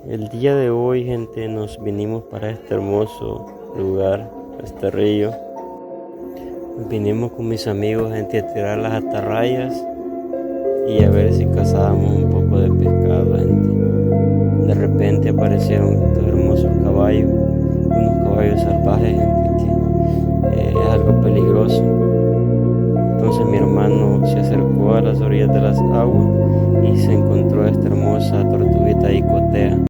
El día de hoy, gente, nos vinimos para este hermoso lugar, este río. Vinimos con mis amigos, gente, a tirar las atarrayas y a ver si cazábamos un poco de pescado, gente. De repente aparecieron estos hermosos caballos, unos caballos salvajes, gente, que es algo peligroso. Entonces mi hermano se acercó a las orillas de las aguas y se encontró esta hermosa tortuguita icotea.